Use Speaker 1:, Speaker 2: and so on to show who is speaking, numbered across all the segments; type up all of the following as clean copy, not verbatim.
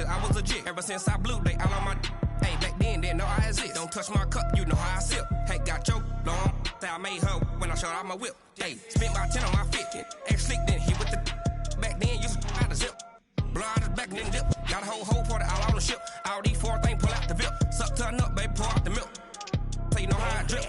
Speaker 1: nigga, I was legit. Ever since I blew, they all on my. Hey, back then, didn't know I exist. Don't touch my cup, you know how I sip. Hey, got your long. Say I made her when I showed out my whip. Hey, spent my 10 on my 50. Ex-slick, then hit with the. Back then, used to out the zip. Blow out his back and then dip. Got a whole party all on the ship. All these 4 things, pull out the VIP. Suck to a nut, baby, pour out the milk. So you know how I drip.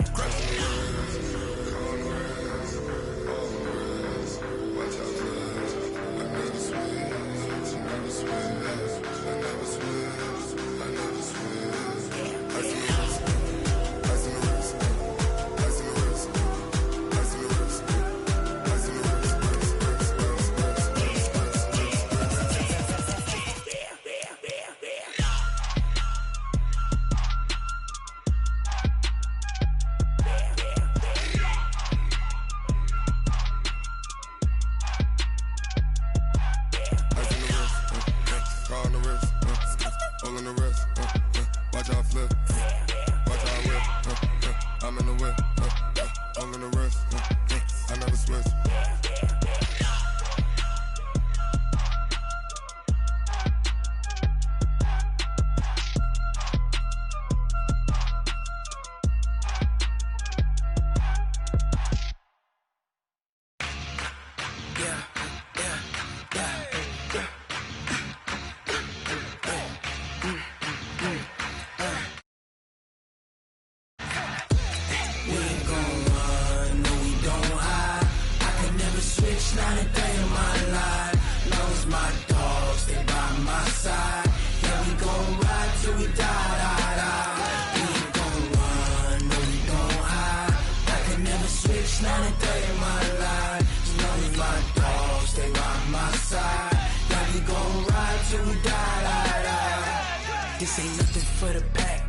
Speaker 2: This ain't nothing for the pack.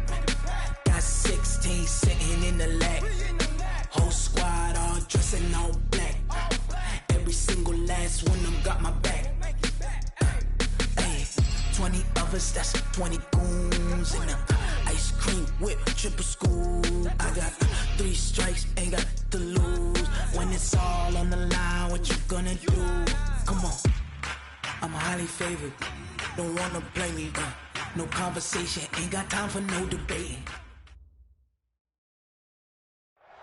Speaker 2: Got 16 sitting in the lap. Whole squad all dressing all black. Every single last one of them got my back. Hey, 20 of us, that's 20 goons in the ice cream whip, triple school. I got 3 strikes, ain't got to lose. When it's all on the line, what you gonna do? Come on, I'm highly favored. Don't wanna play me, no conversation, ain't got time for no debating.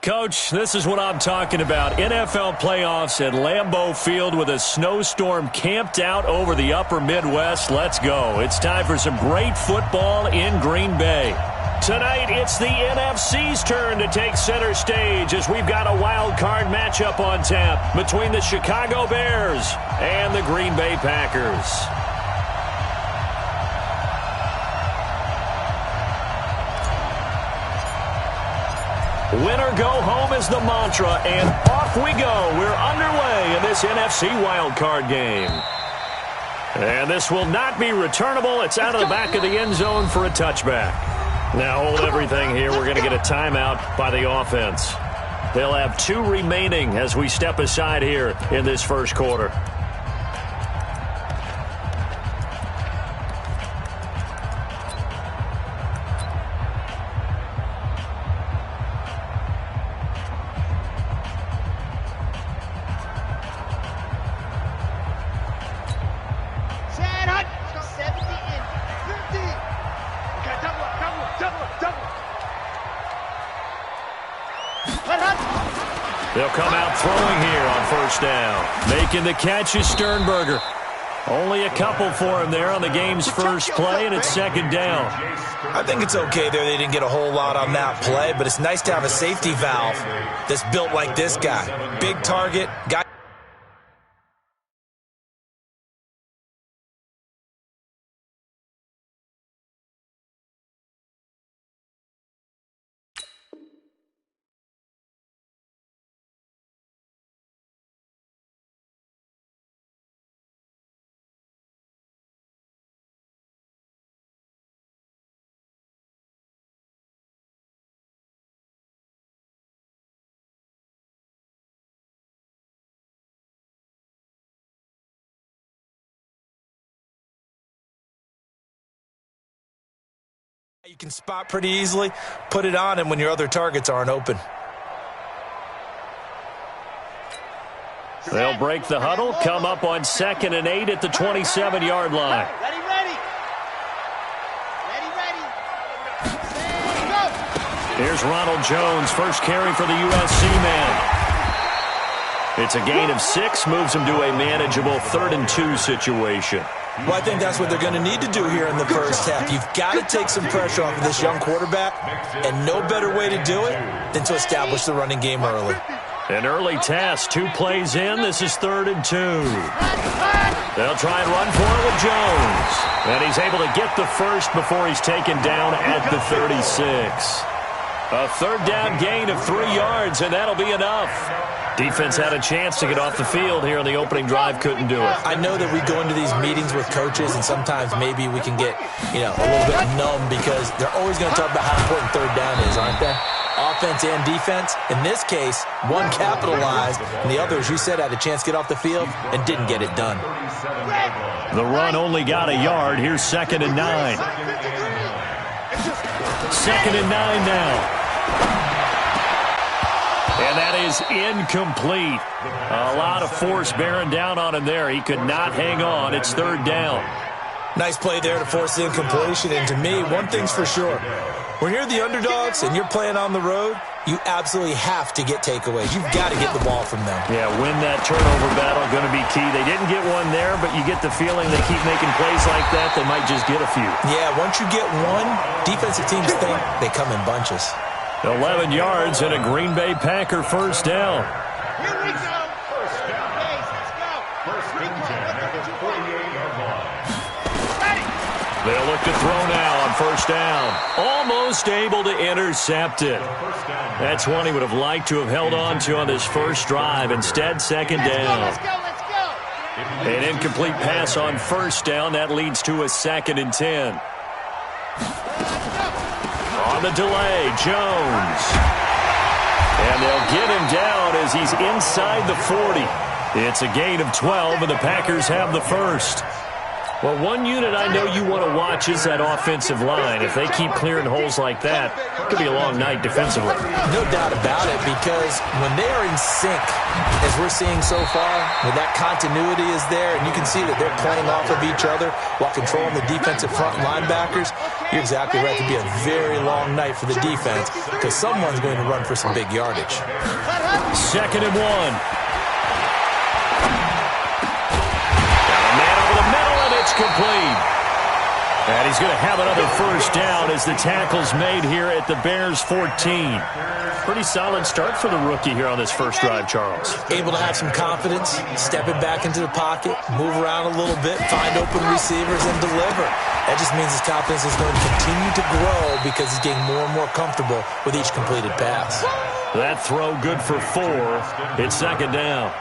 Speaker 3: Coach, this is what I'm talking about. NFL playoffs at Lambeau Field with a snowstorm camped out over the upper Midwest. Let's go. It's time for some great football in Green Bay. Tonight, it's the NFC's turn to take center stage as we've got a wild card matchup on tap between the Chicago Bears and the Green Bay Packers. Winner go home is the mantra, and off we go. We're underway in this NFC wildcard game. And this will not be returnable. It's out of the back of the end zone for a touchback. Now hold everything here. We're going to get a timeout by the offense. They'll have 2 remaining as we step aside here in this first quarter. They'll come out throwing here on first down. Making the catch is Sternberger. Only a couple for him there on the game's first play, and it's second down.
Speaker 4: I think it's okay there. They didn't get a whole lot on that play, but it's nice to have a safety valve that's built like this guy. Big target, guy. You can spot pretty easily, put it on him when your other targets aren't open.
Speaker 3: They'll break the huddle, come up on 2nd and 8 at the 27-yard line. Here's Ronald Jones, first carry for the USC man. It's a gain of 6, moves him to a manageable 3rd-and-2 situation.
Speaker 4: Well, I think that's what they're going to need to do here in the first half. You've got to take some pressure off of this young quarterback, and no better way to do it than to establish the running game early.
Speaker 3: An early task, 2 plays in. This is 3rd-and-2. They'll try and run for it with Jones. And he's able to get the first before he's taken down at the 36. A 3rd down gain of 3 yards, and that'll be enough. Defense had a chance to get off the field here on the opening drive, couldn't do it.
Speaker 4: I know that we go into these meetings with coaches, and sometimes maybe we can get, a little bit numb because they're always going to talk about how important 3rd down is, aren't they? Offense and defense. In this case, one capitalized, and the other, as you said, had a chance to get off the field and didn't get it done.
Speaker 3: The run only got a yard. Here's 2nd and 9. 2nd and 9 now. And that is incomplete. A lot of force bearing down on him there. He could not hang on. It's 3rd down.
Speaker 4: Nice play there to force the incompletion. And to me, one thing's for sure. When you're the underdogs and you're playing on the road, you absolutely have to get takeaways. You've got to get the ball from them.
Speaker 3: Yeah, win that turnover battle, going to be key. They didn't get one there, but you get the feeling they keep making plays like that, they might just get a few.
Speaker 4: Yeah, once you get one, defensive teams think they come in bunches.
Speaker 3: 11 yards and a Green Bay Packer 1st down.
Speaker 5: Here we go. First down. Let's go. First and 10 at the 48-yard line.
Speaker 3: They'll look to throw now on 1st down. Almost able to intercept it. That's one he would have liked to have held on to on this first drive. Instead, 2nd down.
Speaker 5: Let's go.
Speaker 3: An incomplete pass on 1st down. That leads to a 2nd and 10. On the delay, Jones. And they'll get him down as he's inside the 40. It's a gain of 12, and the Packers have the first. Well, one unit I know you want to watch is that offensive line. If they keep clearing holes like that, it could be a long night defensively.
Speaker 4: No doubt about it, because when they are in sync, as we're seeing so far, when that continuity is there, and you can see that they're playing off of each other while controlling the defensive front linebackers, you're exactly right. It could be a very long night for the defense because someone's going to run for some big yardage.
Speaker 3: 2nd and 1. Complete. And he's going to have another first down as the tackle's made here at the Bears 14. Pretty solid start for the rookie here on this first drive, Charles.
Speaker 4: Able to have some confidence, stepping back into the pocket, move around a little bit, find open receivers, and deliver. That just means his confidence is going to continue to grow because he's getting more and more comfortable with each completed pass.
Speaker 3: That throw good for 4. It's 2nd down.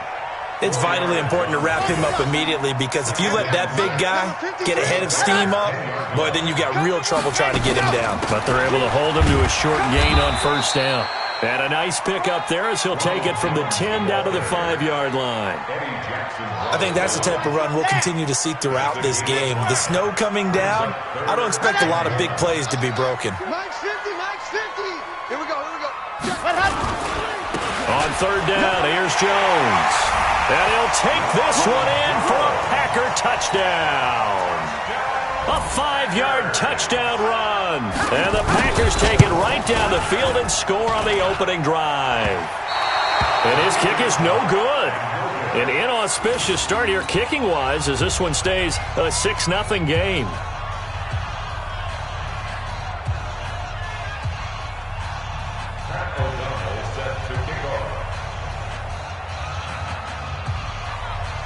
Speaker 4: It's vitally important to wrap him up immediately because if you let that big guy get a head of steam up, boy, then you got real trouble trying to get him down.
Speaker 3: But they're able to hold him to a short gain on 1st down. And a nice pickup there as he'll take it from the 10 down to the 5-yard line.
Speaker 4: I think that's the type of run we'll continue to see throughout this game. The snow coming down, I don't expect a lot of big plays to be broken.
Speaker 5: Mike's 50. Here we go.
Speaker 3: On 3rd down, here's Jones. And he'll take this one in for a Packer touchdown. A 5-yard touchdown run. And the Packers take it right down the field and score on the opening drive. And his kick is no good. An inauspicious start here kicking-wise as this one stays a 6-0 game.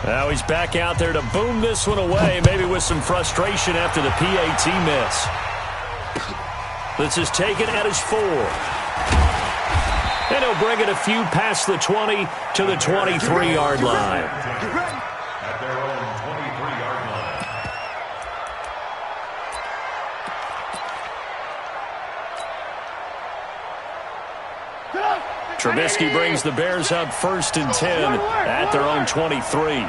Speaker 3: Now he's back out there to boom this one away, maybe with some frustration after the PAT miss. This is taken at his 4. And he'll bring it a few past the 20 to the 23-yard line.
Speaker 5: At their own 23-yard line.
Speaker 3: Trubisky brings the Bears up 1st and 10 at their own 23.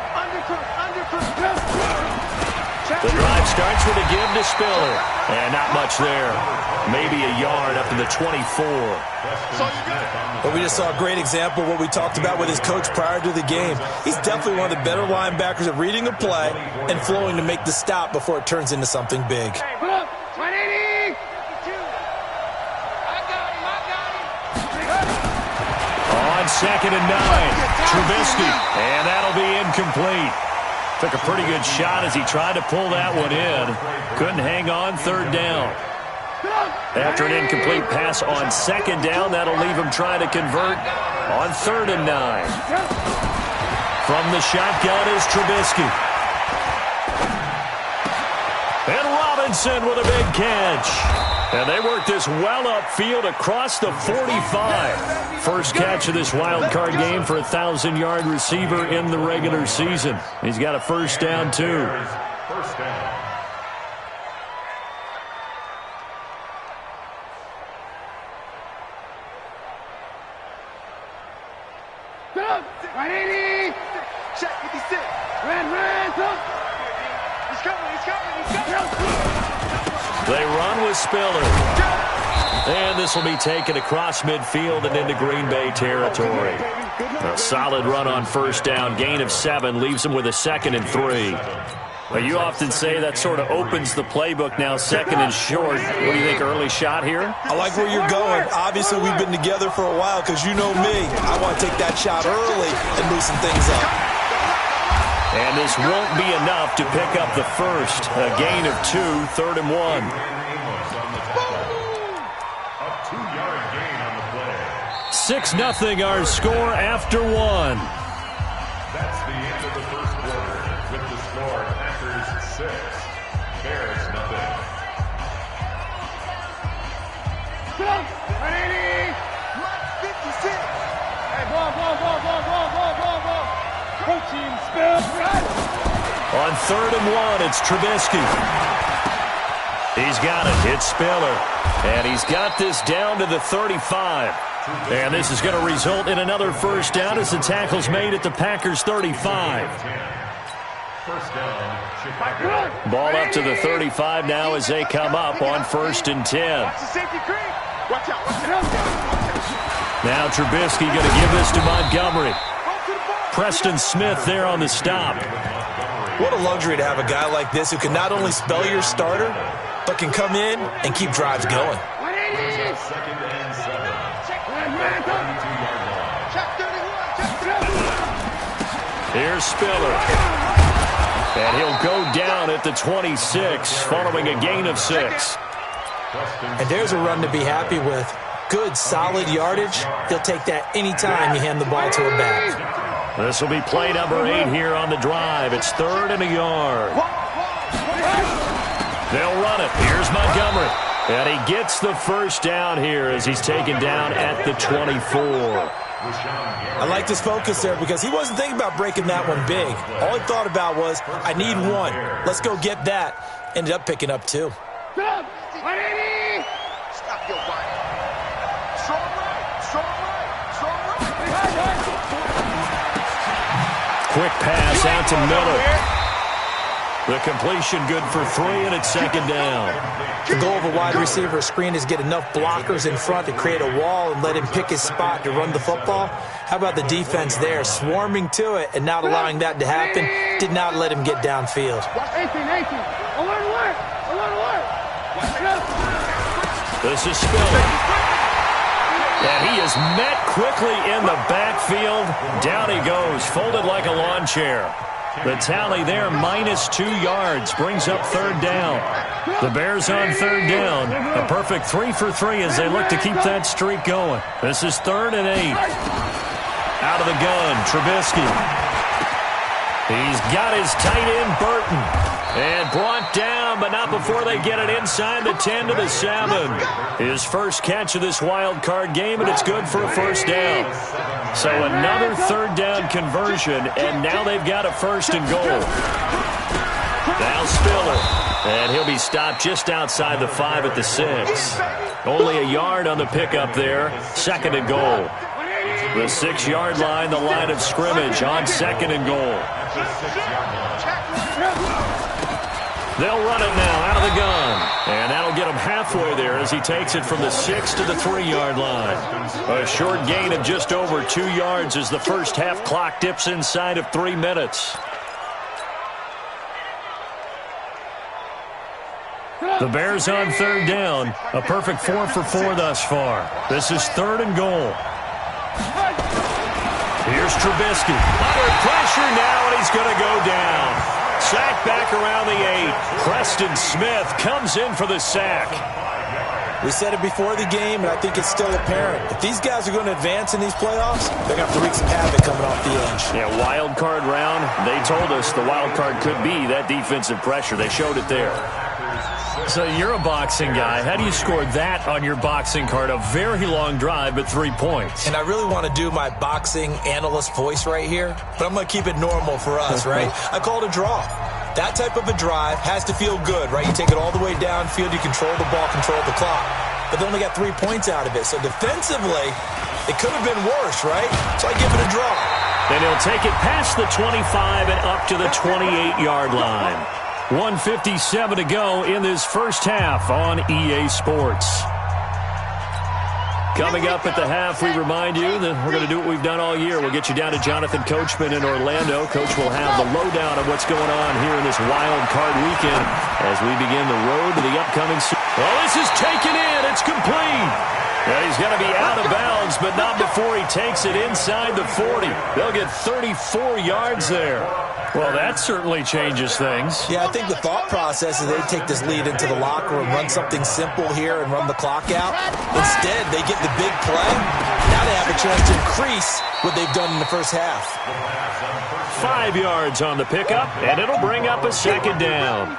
Speaker 3: The drive starts with a give to Spiller. And not much there. Maybe a yard up to the 24.
Speaker 4: Well, we just saw a great example of what we talked about with his coach prior to the game. He's definitely one of the better linebackers at reading a play and flowing to make the stop before it turns into something big.
Speaker 5: 180. I got him.
Speaker 3: 2nd and 9. Trubisky, and that'll be incomplete. Took a pretty good shot as he tried to pull that one in. Couldn't hang on 3rd down. After an incomplete pass on 2nd down, that'll leave him trying to convert on 3rd and 9. From the shotgun is Trubisky. And Robinson with a big catch. And they work this well upfield across the 45. First catch of this wild card game for a 1,000-yard receiver in the regular season. He's got a first down, too.
Speaker 5: First down.
Speaker 6: Check 56. Ran. He's coming.
Speaker 3: They run with Spiller. And this will be taken across midfield and into Green Bay territory. A solid run on first down. Gain of 7 leaves them with a 2nd and 3. Well, you often say that sort of opens the playbook now, 2nd and short. What do you think, early shot here?
Speaker 4: I like where you're going. Obviously, we've been together for a while because you know me. I want to take that shot early and loosen things up.
Speaker 3: And this won't be enough to pick up the first. A gain of 2, 3rd and 1.
Speaker 5: A 2-yard gain on the play.
Speaker 3: 6-0 our score after 1.
Speaker 5: That's the end of the first quarter. With the score, Packers 6, Bears nothing.
Speaker 6: Mark 56. Hey, ball. Coaching spell.
Speaker 3: On 3rd and 1, it's Trubisky. He's got it. It's Spiller. And he's got this down to the 35. And this is going to result in another first down as the tackle's made at the Packers' 35.
Speaker 5: First down, Chicago.
Speaker 3: Ball up to the 35 now as they come up on 1st and 10.
Speaker 6: Watch the safety creep. Watch out.
Speaker 3: Now Trubisky going to give this to Montgomery. Preston Smith there on the stop.
Speaker 4: What a luxury to have a guy like this who can not only spell your starter, but can come in and keep drives going.
Speaker 5: 2nd and 7.
Speaker 3: Here's Spiller. And he'll go down at the 26 following a gain of 6.
Speaker 4: And there's a run to be happy with. Good, solid yardage. He'll take that anytime you hand the ball to a back.
Speaker 3: This will be play number 8 here on the drive. It's 3rd and a yard. They'll run it. Here's Montgomery. And he gets the first down here as he's taken down at the 24.
Speaker 4: I like his focus there because he wasn't thinking about breaking that one big. All he thought about was, I need 1. Let's go get that. Ended up picking up 2.
Speaker 6: Stop your body. Strong right.
Speaker 3: Quick pass out to Miller. The completion good for 3, and it's 2nd down.
Speaker 4: The goal of a wide receiver screen is get enough blockers in front to create a wall and let him pick his spot to run the football. How about the defense there, swarming to it and not allowing that to happen? Did not let him get downfield.
Speaker 6: 18. Alert.
Speaker 3: This is Spiller. And he is met quickly in the backfield. Down he goes, folded like a lawn chair. The tally there, -2 yards, brings up 3rd down. The Bears on 3rd down. A perfect 3 for 3 as they look to keep that streak going. This is 3rd and 8. Out of the gun, Trubisky. He's got his tight end, Burton. And brought down, but not before they get it inside the 10 to the 7. His first catch of this wild card game, and it's good for a first down. So another 3rd down conversion, and now they've got a 1st and goal. Now Spiller, and he'll be stopped just outside the 5 at the 6. Only a yard on the pickup there, 2nd and goal. The 6-yard line, the line of scrimmage on 2nd and goal. They'll run it now out of the gun. And that'll get him halfway there as he takes it from the 6 to the 3-yard line. A short gain of just over 2 yards as the first half clock dips inside of 3 minutes. The Bears on 3rd down. A perfect 4 for 4 thus far. This is 3rd and goal. Here's Trubisky. Under pressure now, and he's going to go down. Sack back around the 8. Preston Smith comes in for the sack.
Speaker 4: We said it before the game, and I think it's still apparent. If these guys are going to advance in these playoffs, they're going to have to wreak some havoc coming off the edge.
Speaker 3: Yeah, wild card round. They told us the wild card could be that defensive pressure. They showed it there. So you're a boxing guy. How do you score that on your boxing card? A very long drive, but 3 points.
Speaker 4: And I really want to do my boxing analyst voice right here, but I'm going to keep it normal for us, right? I call it a draw. That type of a drive has to feel good, right? You take it all the way downfield, you control the ball, control the clock. But they only got 3 points out of it. So defensively, it could have been worse, right? So I give it a draw.
Speaker 3: Then he'll take it past the 25 and up to the 28-yard line. 1:57 to go in this first half on EA Sports. Coming up at the half, we remind you that we're going to do what we've done all year. We'll get you down to Jonathan Coachman in Orlando. Coach will have the lowdown of what's going on here in this wild card weekend as we begin the road to the upcoming season. Well, this is taken in. It's complete. Yeah, he's going to be out of bounds, but not before he takes it inside the 40. They'll get 34 yards there. Well, that certainly changes things.
Speaker 4: Yeah, I think the thought process is they take this lead into the locker room, run something simple here, and run the clock out. Instead, they get the big play. Now they have a chance to increase what they've done in the first half.
Speaker 3: 5 yards on the pickup, and it'll bring up a second down.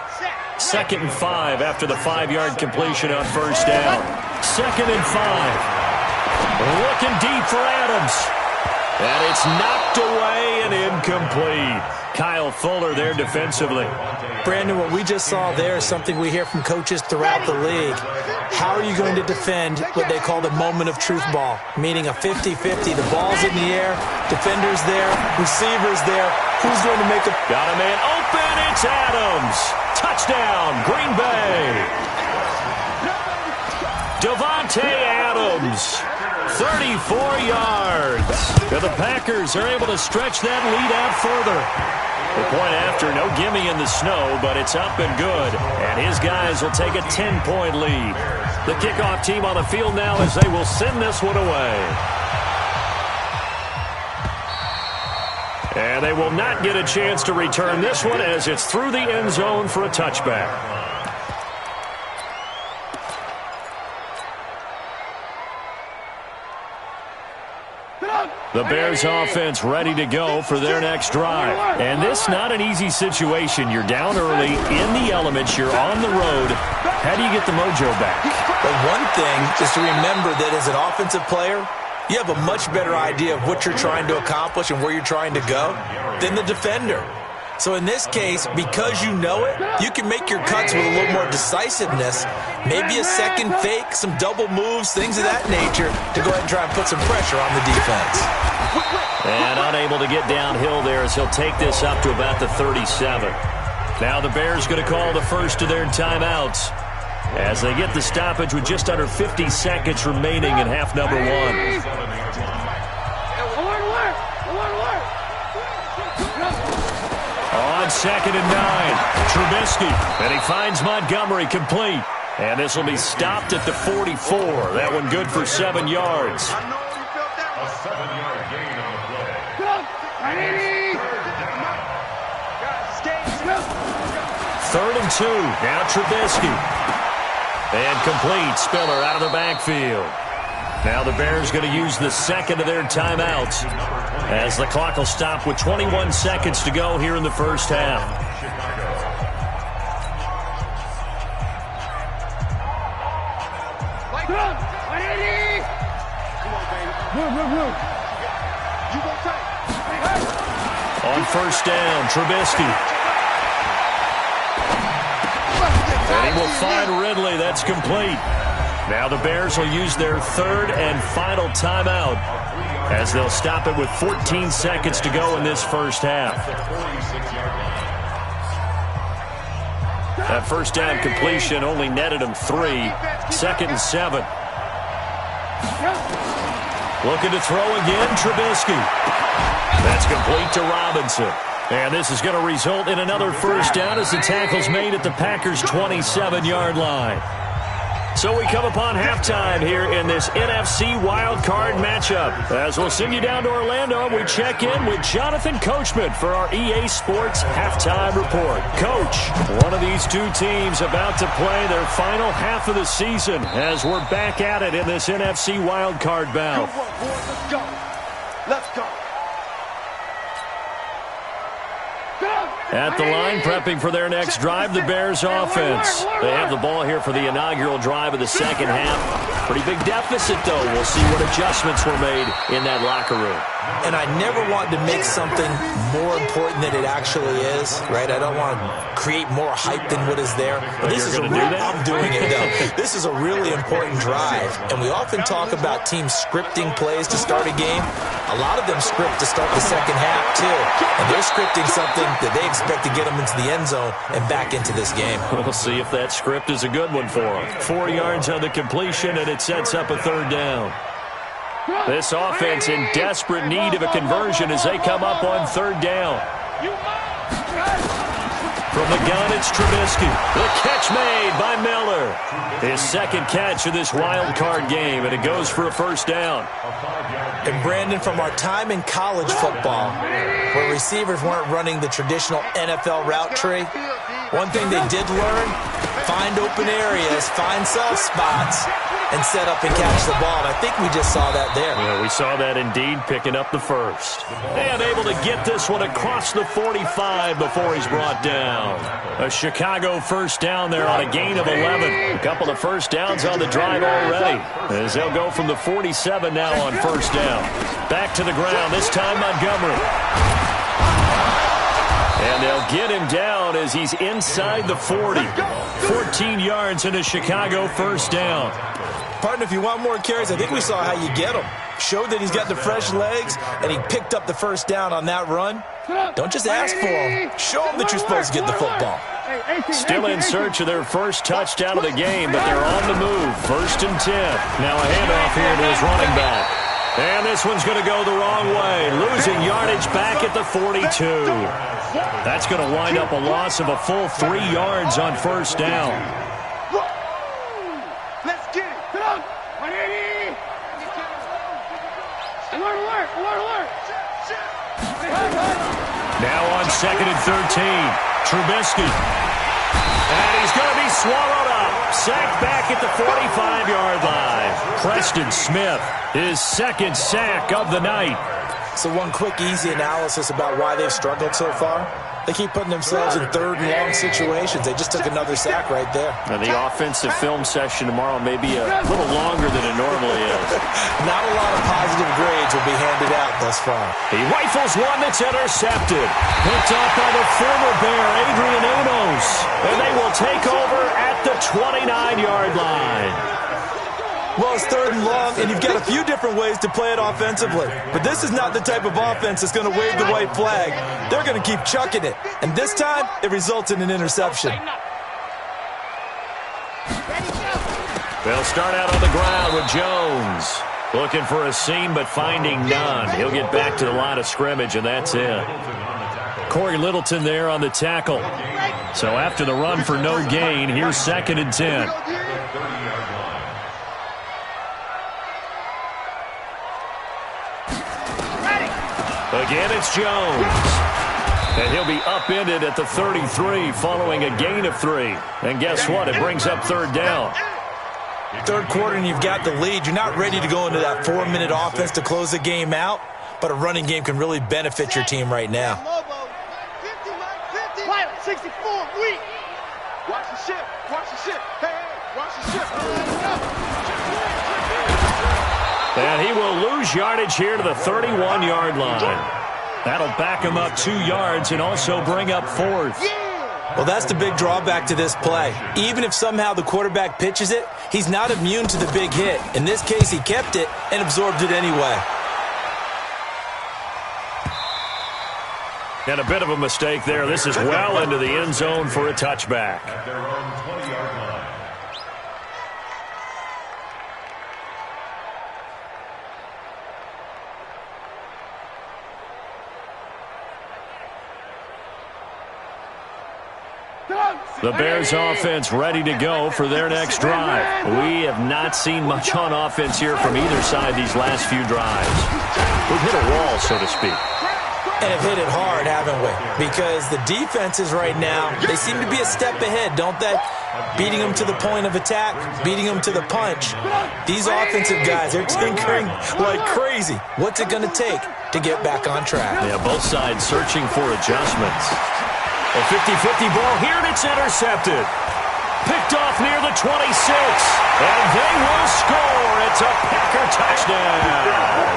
Speaker 3: 2nd and 5 after the 5-yard completion on first down. 2nd and 5. Looking deep for Adams. And it's knocked away and incomplete. Kyle Fuller there defensively.
Speaker 4: Brandon, what we just saw there is something we hear from coaches throughout the league. How are you going to defend what they call the moment of truth ball? Meaning a 50-50. The ball's in the air, defenders there, receivers there. Who's going to make a...
Speaker 3: Got a man open, it's Adams. Touchdown, Green Bay. Devontae Adams. 34 yards. And the Packers are able to stretch that lead out further. The point after, no gimme in the snow, but it's up and good. And his guys will take a 10-point lead. The kickoff team on the field now as they will send this one away. And they will not get a chance to return this one as it's through the end zone for a touchback. The Bears offense ready to go for their next drive. And this not an easy situation. You're down early, in the elements, you're on the road. How do you get the mojo back?
Speaker 4: Well, one thing is to remember that as an offensive player, you have a much better idea of what you're trying to accomplish and where you're trying to go than the defender. So in this case, because you know it, you can make your cuts with a little more decisiveness, maybe a second fake, some double moves, things of that nature, to go ahead and try and put some pressure on the defense.
Speaker 3: And unable to get downhill there as he'll take this up to about the 37. Now the Bears going to call the first of their timeouts as they get the stoppage with just under 50 seconds remaining in half number 1. On 2nd and 9, Trubisky, and he finds Montgomery complete. And this will be stopped at the 44. That one good for 7 yards.
Speaker 5: A 7-yard gain on the play.
Speaker 3: 3rd and 2, now Trubisky. And complete, Spiller out of the backfield. Now the Bears going to use the second of their timeouts as the clock will stop with 21 seconds to go here in the first half. On first down, Trubisky. And he will find Ridley. That's complete. Now the Bears will use their 3rd and final timeout as they'll stop it with 14 seconds to go in this first half. That first down completion only netted him 3. 2nd and 7. Looking to throw again, Trubisky. That's complete to Robinson. And this is going to result in another first down as the tackle's made at the Packers' 27-yard line. So we come upon halftime here in this NFC Wildcard matchup. As we'll send you down to Orlando, we check in with Jonathan Coachman for our EA Sports Halftime Report. Coach, one of these two teams about to play their final half of the season as we're back at it in this NFC Wildcard bout.
Speaker 6: Good work, boys. Let's go. Let's go.
Speaker 3: At the line, prepping for their next drive, the Bears offense. They have the ball here for the inaugural drive of the second half. Pretty big deficit, though. We'll see what adjustments were made in that locker room.
Speaker 4: And I never want to make something more important than it actually is, right? I don't want to create more hype than what is there. But this is
Speaker 3: I'm
Speaker 4: doing it, though. This is a really important drive. And we often talk about teams scripting plays to start a game. A lot of them script to start the second half, too. And they're scripting something that they expect to get them into the end zone and back into this game.
Speaker 3: We'll see if that script is a good one for them. 4 yards on the completion, and it sets up a third down. This offense in desperate need of a conversion as they come up on third down. From the gun, it's Trubisky. The catch made by Miller. His second catch of this wild card game, and it goes for a first down.
Speaker 4: And Brandon, from our time in college football, where receivers weren't running the traditional NFL route tree, one thing they did learn, find open areas, find soft spots, and set up and catch the ball. And I think we just saw that there.
Speaker 3: Yeah, we saw that indeed, picking up the first. And able to get this one across the 45 before he's brought down. A Chicago first down there on a gain of 11. A couple of first downs on the drive already, as they'll go from the 47 now on first down. Back to the ground, this time Montgomery. And they'll get him down as he's inside the 40. 14 yards and a Chicago first down.
Speaker 4: Partner, if you want more carries, I think we saw how you get him. Showed that he's got the fresh legs, and he picked up the first down on that run. Don't just ask for him. Show him that you're supposed to get the football.
Speaker 3: Still in search of their first touchdown of the game, but they're on the move. First and 10. Now a handoff here to his running back. And this one's going to go the wrong way. Losing yardage back at the 42. That's going to wind up a loss of a full 3 yards on first down.
Speaker 6: Let's get it. Come on. 180. Alert, alert, alert, alert.
Speaker 3: Now on second and 13. Trubisky. And he's going to be swallowed up. Sacked back at the 45-yard line. Preston Smith, his second sack of the night.
Speaker 4: So one quick, easy analysis about why they've struggled so far. They keep putting themselves in third and long situations. They just took another sack right there.
Speaker 3: And the offensive film session tomorrow may be a little longer than it normally is.
Speaker 4: Not a lot of positive grades will be handed out thus far.
Speaker 3: He rifles one that's intercepted. Picked up by the former Bear, Adrian Amos. And they will take over at the 29-yard line.
Speaker 4: Well, it's third and long, and you've got a few different ways to play it offensively. But this is not the type of offense that's going to wave the white flag. They're going to keep chucking it. And this time, it results in an interception.
Speaker 3: They'll start out on the ground with Jones. Looking for a seam, but finding none. He'll get back to the line of scrimmage, and that's it. Corey Littleton there on the tackle. So after the run for no gain, here's second and 10. Again, it's Jones. And he'll be upended at the 33 following a gain of 3. And guess what? It brings up third down.
Speaker 4: Third quarter and you've got the lead. You're not ready to go into that 4-minute offense to close the game out, but a running game can really benefit your team right now.
Speaker 6: 64, weak. Watch the ship, watch the ship. Hey, watch the ship.
Speaker 3: And he will lose yardage here to the 31-yard line. That'll back him up 2 yards and also bring up fourth.
Speaker 4: Well, that's the big drawback to this play. Even if somehow the quarterback pitches it, he's not immune to the big hit. In this case, he kept it and absorbed it anyway.
Speaker 3: And a bit of a mistake there. This is well into the end zone for a touchback.
Speaker 5: At their own 20-yard line.
Speaker 3: The Bears offense ready to go for their next drive. We have not seen much on offense here from either side these last few drives. We've hit a wall, so to speak.
Speaker 4: And have hit it hard, haven't we? Because the defenses right now, they seem to be a step ahead, don't they? Beating them to the point of attack, beating them to the punch. These offensive guys, they're tinkering like crazy. What's it going to take to get back on track?
Speaker 3: Yeah, both sides searching for adjustments. A 50-50 ball here, and it's intercepted. Picked off near the 26, and they will score. It's a Packer touchdown.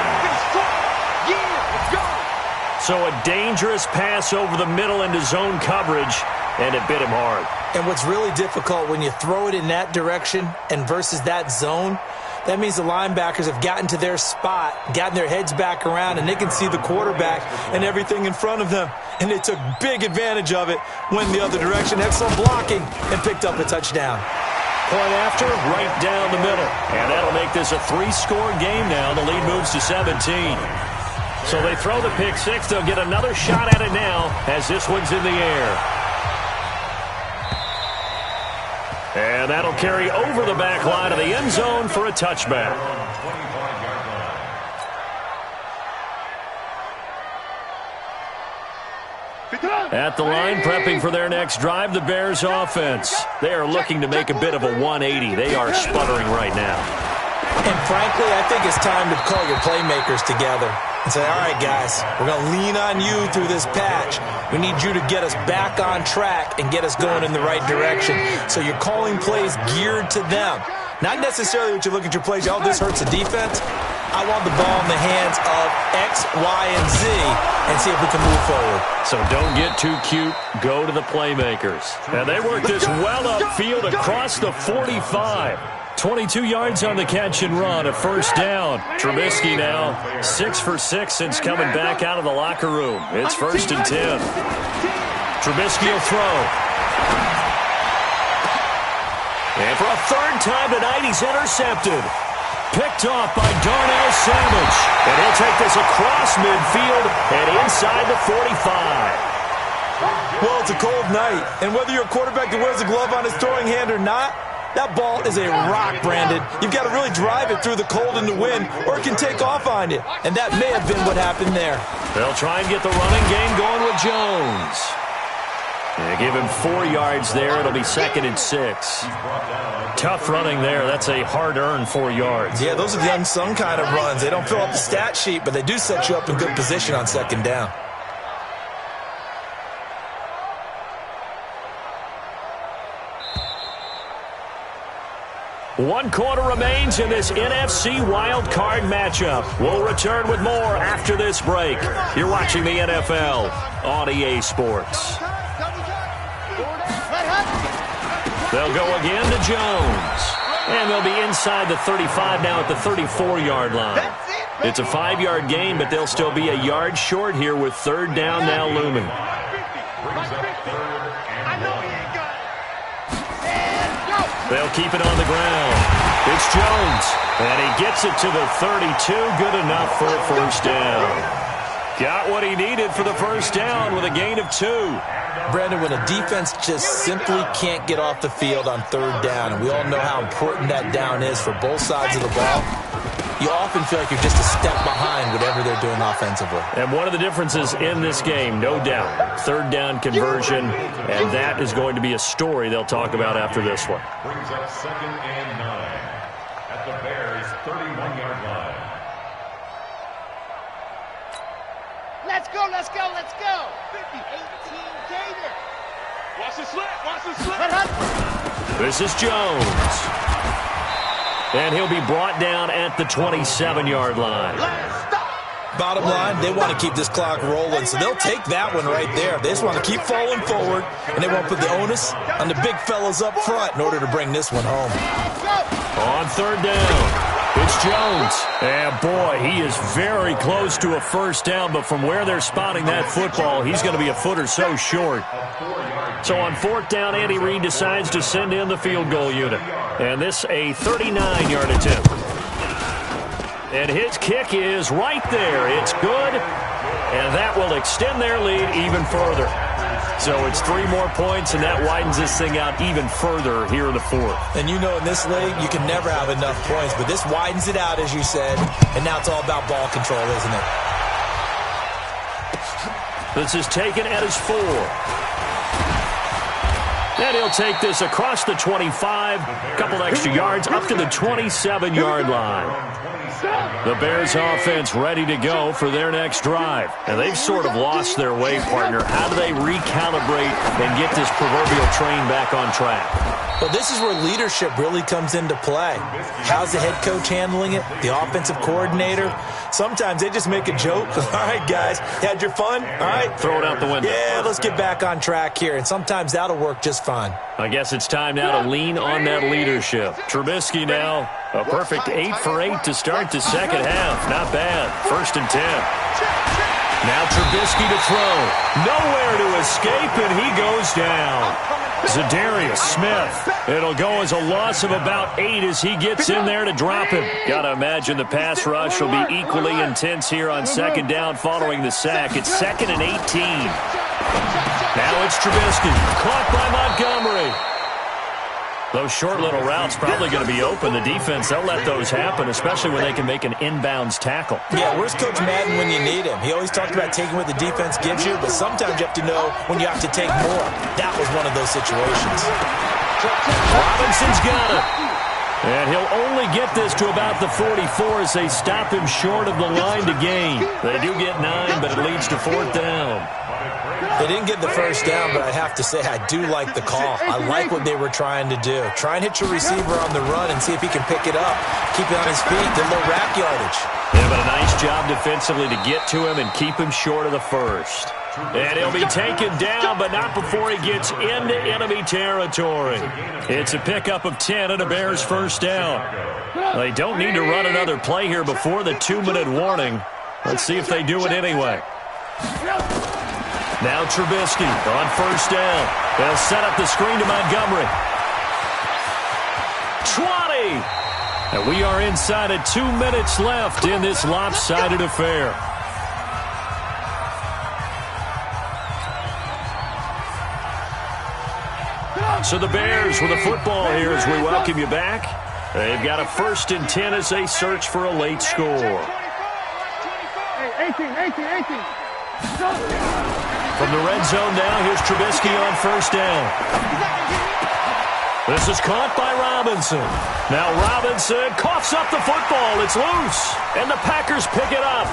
Speaker 3: So a dangerous pass over the middle into zone coverage, and it bit him hard.
Speaker 4: And what's really difficult when you throw it in that direction and versus that zone, that means the linebackers have gotten to their spot, gotten their heads back around, and they can see the quarterback and everything in front of them. And they took big advantage of it, went the other direction, excellent blocking, and picked up a touchdown.
Speaker 3: Point after, right down the middle. And that'll make this a 3-score game now. The lead moves to 17. So they throw the pick six. They'll get another shot at it now as this one's in the air. And that'll carry over the back line of the end zone for a touchback. At the line, prepping for their next drive, the Bears offense. They are looking to make a bit of a 180. They are sputtering right now.
Speaker 4: And frankly, I think it's time to call your playmakers together and say, all right, guys, we're going to lean on you through this patch. We need you to get us back on track and get us going in the right direction. So you're calling plays geared to them. Not necessarily what you look at your plays, oh, this hurts the defense. I want the ball in the hands of X, Y, and Z and see if we can move forward.
Speaker 3: So don't get too cute. Go to the playmakers. And they work this well upfield across the 45. 22 yards on the catch and run, a first down. Trubisky now 6 for 6 since coming back out of the locker room. It's 1st and 10. Trubisky will throw. And for a third time tonight, he's intercepted. Picked off by Darnell Savage. And he'll take this across midfield and inside the 45.
Speaker 4: Well, it's a cold night. And whether you're a quarterback that wears a glove on his throwing hand or not, that ball is a rock, Brandon. You've got to really drive it through the cold and the wind, or it can take off on you. And that may have been what happened there.
Speaker 3: They'll try and get the running game going with Jones. They give him 4 yards there. It'll be 2nd and 6. Tough running there. That's a hard-earned 4 yards.
Speaker 4: Yeah, those are the unsung kind of runs. They don't fill up the stat sheet, but they do set you up in good position on 2nd down.
Speaker 3: One quarter remains in this NFC Wildcard matchup. We'll return with more after this break. You're watching the NFL on EA Sports. They'll go again to Jones. And they'll be inside the 35 now at the 34-yard line. It's a 5-yard gain, but they'll still be a yard short here with 3rd down now looming. They'll keep it on the ground. It's Jones. And he gets it to the 32. Good enough for a first down. Got what he needed for the first down with a gain of 2.
Speaker 4: Brandon, when a defense just simply can't get off the field on 3rd down, and we all know how important that down is for both sides of the ball, you often feel like you're just a step behind whatever they're doing offensively.
Speaker 3: And one of the differences in this game, no doubt, 3rd down conversion, and that is going to be a story they'll talk about after this one.
Speaker 5: Brings up 2nd and 9 at the Bears' 31-yard line.
Speaker 6: Let's go, let's go, let's go. 50-18 Gator. Watch the slip, watch the slip.
Speaker 3: This is Jones. And he'll be brought down at the 27-yard line.
Speaker 4: Bottom line, they want to keep this clock rolling, so they'll take that one right there. They just want to keep falling forward, and they won't put the onus on the big fellas up front in order to bring this one home.
Speaker 3: On 3rd down, it's Jones. And boy, he is very close to a first down, but from where they're spotting that football, he's going to be a foot or so short. So on 4th down, Andy Reid decides to send in the field goal unit. And this a 39-yard attempt. And his kick is right there. It's good. And that will extend their lead even further. So it's 3 more points, and that widens this thing out even further here in the fourth.
Speaker 4: And you know in this league, you can never have enough points, but this widens it out, as you said, and now it's all about ball control, isn't it?
Speaker 3: This is taken at his 4. And he'll take this across the 25, a couple extra yards, up to the 27-yard line. The Bears offense ready to go for their next drive. And they've sort of lost their way, partner. How do they recalibrate and get this proverbial train back on track?
Speaker 4: Well, this is where leadership really comes into play. How's the head coach handling it? The offensive coordinator? Sometimes they just make a joke. All right, guys, had your fun? All right.
Speaker 3: Throw it out the window.
Speaker 4: Yeah, let's get back on track here. And sometimes that'll work just fine.
Speaker 3: I guess it's time now to lean on that leadership. Trubisky now, a perfect 8 for 8 to start the second half. Not bad. 1st and 10. Now Trubisky to throw. Nowhere to escape, and he goes down. Zadarius Smith. It'll go as a loss of about 8 as he gets in there to drop him. Got to imagine the pass rush will be equally intense here on 2nd down following the sack. It's 2nd and 18. Now it's Trubisky. Caught by Montgomery. Those short little routes probably going to be open. The defense, they'll let those happen, especially when they can make an inbounds tackle.
Speaker 4: Yeah, where's Coach Madden when you need him? He always talked about taking what the defense gives you, but sometimes you have to know when you have to take more. That was one of those situations.
Speaker 3: Robinson's got it. And he'll only get this to about the 44 as they stop him short of the line to gain. They do get 9, but it leads to 4th down.
Speaker 4: They didn't get the first down, but I have to say I do like the call. I like what they were trying to do. Try and hit your receiver on the run and see if he can pick it up. Keep it on his feet, get a little rack yardage.
Speaker 3: Yeah, but a nice job defensively to get to him and keep him short of the first. And he'll be taken down, but not before he gets into enemy territory. It's a pickup of 10 and a Bears first down. They don't need to run another play here before the 2-minute warning. Let's see if they do it anyway. Now Trubisky on 1st down. They'll set up the screen to Montgomery. 20! And we are inside of 2 minutes left in this lopsided affair. So the Bears with a football here as we welcome you back. They've got a 1st and 10 as they search for a late score.
Speaker 6: 18.
Speaker 3: From the red zone now, here's Trubisky on 1st down. This is caught by Robinson. Now Robinson coughs up the football. It's loose. And the Packers pick it up.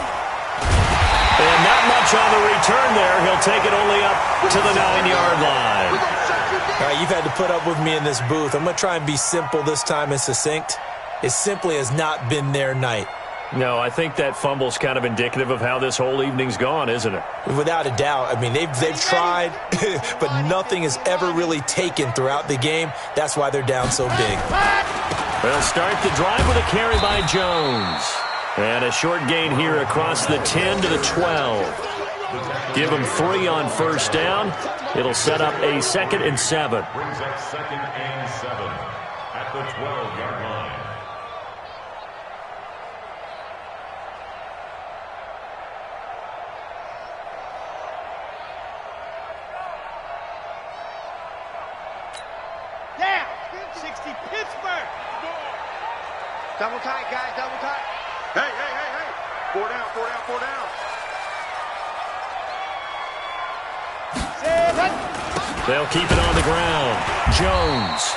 Speaker 3: And not much on the return there. He'll take it only up to the 9-yard line.
Speaker 4: All right, you've had to put up with me in this booth. I'm going to try and be simple this time and succinct. It simply has not been their night.
Speaker 3: No, I think that fumble's kind of indicative of how this whole evening's gone, isn't it?
Speaker 4: Without a doubt. I mean, they've tried, but nothing has ever really taken throughout the game. That's why they're down so big.
Speaker 3: They'll start the drive with a carry by Jones. And a short gain here across the 10 to the 12. Give them 3 on 1st down. It'll set up a 2nd and 7.
Speaker 5: Brings up 2nd and 7 at the 12-yard line.
Speaker 6: Down. 60 Pittsburgh. Double tight, guys. Double tight.
Speaker 5: Hey. 4 down.
Speaker 6: 7.
Speaker 3: They'll keep it on the ground. Jones.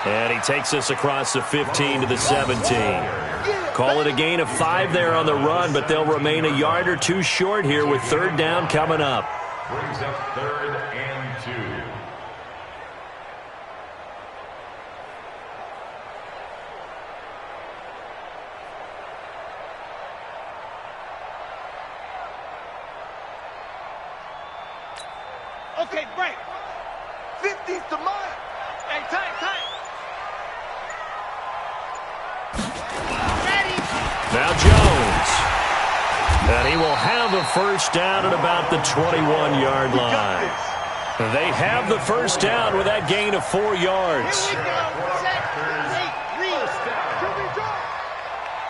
Speaker 3: And he takes us across the 15 to the 17. Call it a gain of 5 there on the run, but they'll remain a yard or 2 short here with 3rd down coming up.
Speaker 5: Brings up 3rd and 2.
Speaker 6: Okay, break. 50's to mine. Hey, tight. Ready.
Speaker 3: Now Jones. And he will have a 1st down at about the 21-yard line. They have the 1st down with that gain of 4 yards.
Speaker 6: Here we go. Set. 8. Read.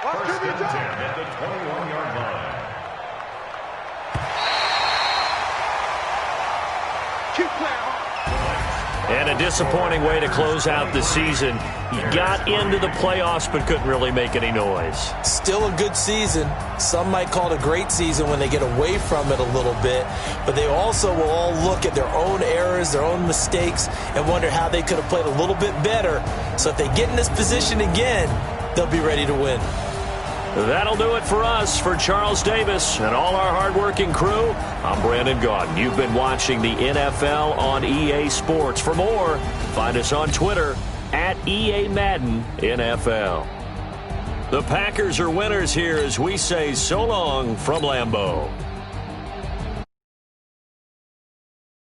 Speaker 5: First and 10 at the 21-yard line.
Speaker 6: QB
Speaker 3: And a disappointing way to close out the season. He got into the playoffs but couldn't really make any noise.
Speaker 4: Still a good season. Some might call it a great season when they get away from it a little bit. But they also will all look at their own errors, their own mistakes, and wonder how they could have played a little bit better. So if they get in this position again, they'll be ready to win.
Speaker 3: That'll do it for us. For Charles Davis and all our hardworking crew, I'm Brandon Gaudin. You've been watching the NFL on EA Sports. For more, find us on Twitter at EA Madden NFL. The Packers are winners here as we say so long from Lambeau.